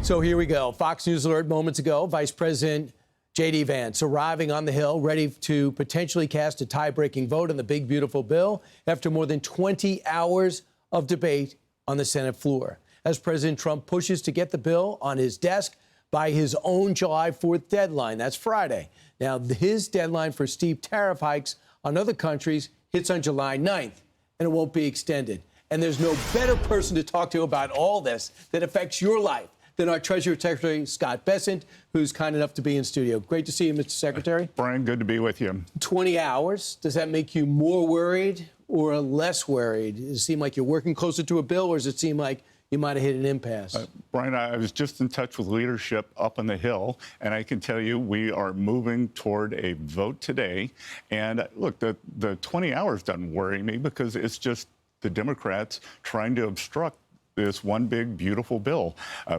So here we go. Fox News alert moments ago. Vice President J.D. Vance arriving on the Hill, ready to potentially cast a tie-breaking vote on the big, beautiful bill after more than 20 hours of debate on the Senate floor. As President Trump pushes to get the bill on his desk by his own July 4th deadline. That's Friday. Now, his deadline for steep tariff hikes on other countries hits on July 9th, and it won't be extended. And there's no better person to talk to about all this that affects your life than our Treasury Secretary Scott Bessent, who's kind enough to be in studio. Great to see you, Mr. Secretary. Brian, good to be with you. 20 hours. Does that make you more worried or less worried? Does it seem like you're working closer to a bill, or does it seem like you might have hit an impasse? Brian, I was just in touch with leadership up on the Hill, and I can tell you we are moving toward a vote today. And look, the 20 hours doesn't worry me because it's just the Democrats trying to obstruct this one big, beautiful bill.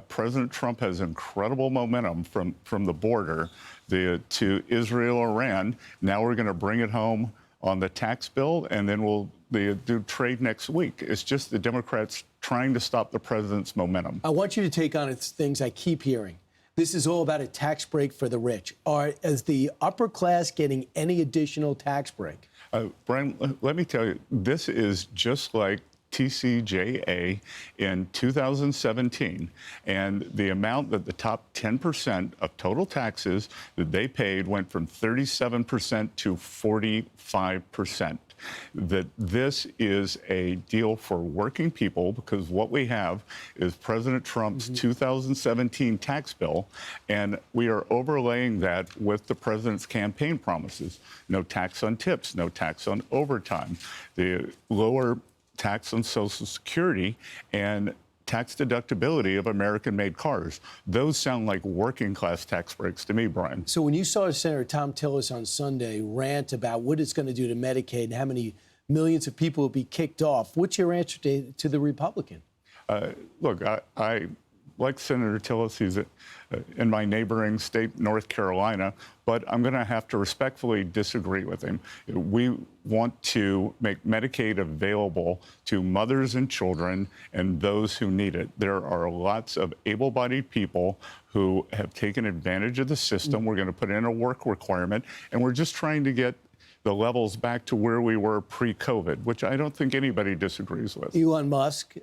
President Trump has incredible momentum from the border to Israel, Iran. Now we're going to bring it home on the tax bill, and then we'll do trade next week. It's just the Democrats trying to stop the president's momentum. I want you to take on things I keep hearing. This is all about a tax break for the rich. Is the upper class getting any additional tax break? Brian, let me tell you, this is just like TCJA in 2017, and the amount that the top 10% of total taxes that they paid went from 37% to 45%. That this is a deal for working people, because what we have is President Trump's 2017 tax bill, and we are overlaying that with the president's campaign promises. No tax on tips, no tax on overtime, the lower tax on Social Security, and tax deductibility of American-made cars. Those sound like working-class tax breaks to me, Brian. So when you saw Senator Tom Tillis on Sunday rant about what it's going to do to Medicaid and how many millions of people will be kicked off, what's your answer to the Republican? Look, I like Senator Tillis. He's in my neighboring state, North Carolina, but I'm going to have to respectfully disagree with him. We want to make Medicaid available to mothers and children and those who need it. There are lots of able-bodied people who have taken advantage of the system. We're going to put in a work requirement, and we're just trying to get the levels back to where we were pre-COVID, which I don't think anybody disagrees with. Elon Musk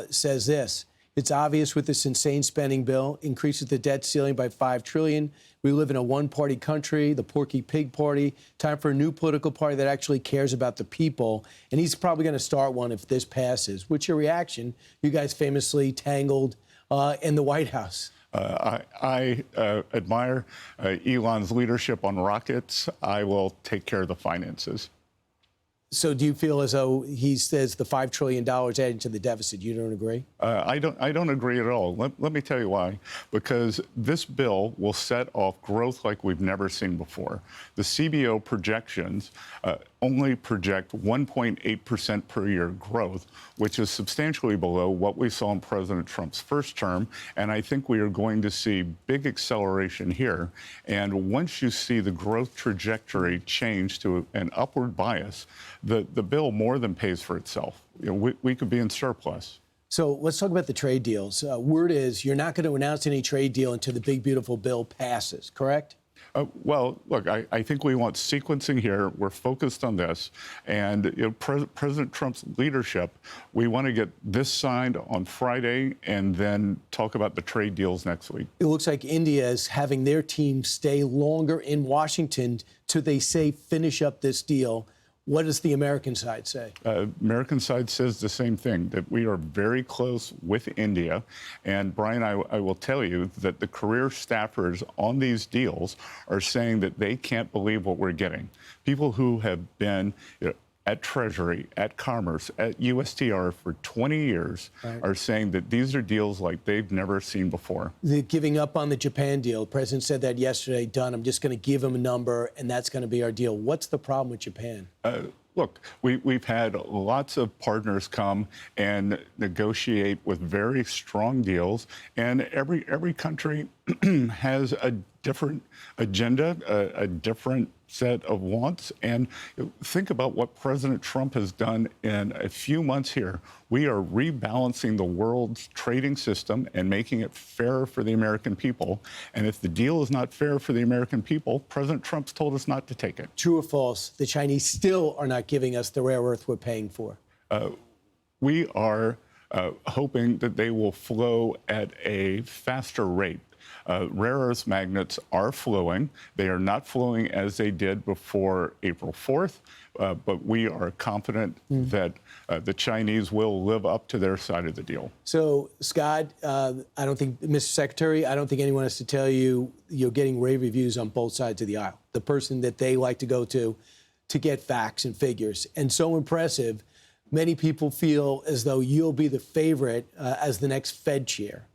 says this: it's obvious with this insane spending bill, increases the debt ceiling by $5 trillion. We live in a one-party country, the Porky Pig Party. Time for a new political party that actually cares about the people. And he's probably going to start one if this passes. What's your reaction? You guys famously tangled in the White House. I admire Elon's leadership on rockets. I will take care of the finances. So do you feel as though he says the $5 trillion added to the deficit? You don't agree? I don't agree at all. Let me tell you why. Because this bill will set off growth like we've never seen before. The CBO projections only project 1.8% per year growth, which is substantially below what we saw in President Trump's first term. And I think we are going to see big acceleration here. And once you see the growth trajectory change to an upward bias, the bill more than pays for itself. You know, we could be in surplus. So let's talk about the trade deals. Word is you're not going to announce any trade deal until the big, beautiful bill passes, correct? Well, look, I think we want sequencing here. We're focused on this. And you know, President Trump's leadership, we want to get this signed on Friday and then talk about the trade deals next week. It looks like India is having their team stay longer in Washington till they say finish up this deal. What does the American side say? American side says the same thing, that we are very close with India. And Brian, I will tell you that the career staffers on these deals are saying that they can't believe what we're getting. People who have been at Treasury, at Commerce, at USTR for 20 years are saying that these are deals like they've never seen before. They're giving up on the Japan deal. The president said that yesterday. Done. I'm just going to give him a number, and that's going to be our deal. What's the problem with Japan? Look, we've had lots of partners come and negotiate with very strong deals, and every country has a different agenda, a different set of wants. And think about what President Trump has done in a few months here. We are rebalancing the world's trading system and making it fairer for the American people. And if the deal is not fair for the American people, President Trump's told us not to take it. True or false, the Chinese still are not giving us the rare earth we're paying for? We are hoping that they will flow at a faster rate. Rare earth magnets are flowing. They are not flowing as they did before April 4th, but we are confident that the Chinese will live up to their side of the deal. So, Scott, I don't think, Mr. Secretary, I don't think anyone has to tell you you're getting rave reviews on both sides of the aisle. The person that they like to go to get facts and figures. And so impressive, many people feel as though you'll be the favorite as the next Fed chair.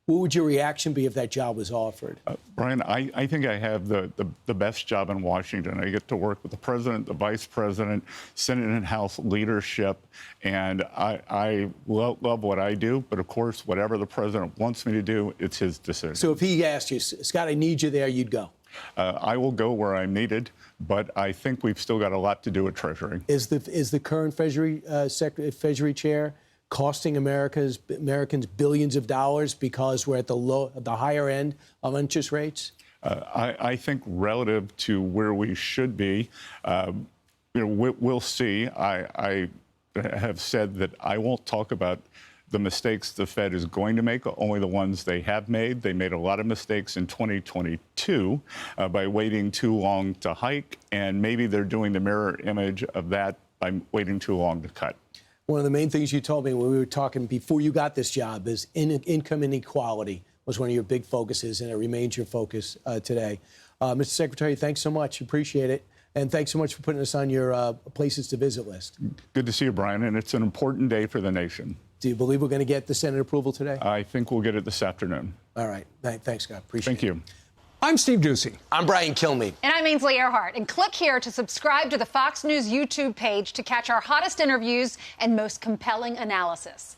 What would your reaction be if that job was offered? Brian, I think I have the best job in Washington. I get to work with the president, the vice president, Senate and House leadership, and I love what I do. But of course, whatever the president wants me to do, it's his decision. So if he asked you, Scott, I need you there, you'd go? I will go where I'm needed, but I think we've still got a lot to do at Treasury. Is the current Treasury chair costing Americans billions of dollars because we're at the higher end of interest rates? I think relative to where we should be, we'll see. I have said that I won't talk about the mistakes the Fed is going to make, only the ones they have made. They made a lot of mistakes in 2022 by waiting too long to hike, and maybe they're doing the mirror image of that by waiting too long to cut. One of the main things you told me when we were talking before you got this job is income inequality was one of your big focuses, and it remains your focus today. Mr. Secretary, thanks so much. Appreciate it. And thanks so much for putting us on your places to visit list. Good to see you, Brian, and it's an important day for the nation. Do you believe we're going to get the Senate approval today? I think we'll get it this afternoon. All right. Thanks, Scott. Appreciate it. Thank you. I'm Steve Doocy. I'm Brian Kilmeade. And I'm Ainsley Earhart. And click here to subscribe to the Fox News YouTube page to catch our hottest interviews and most compelling analysis.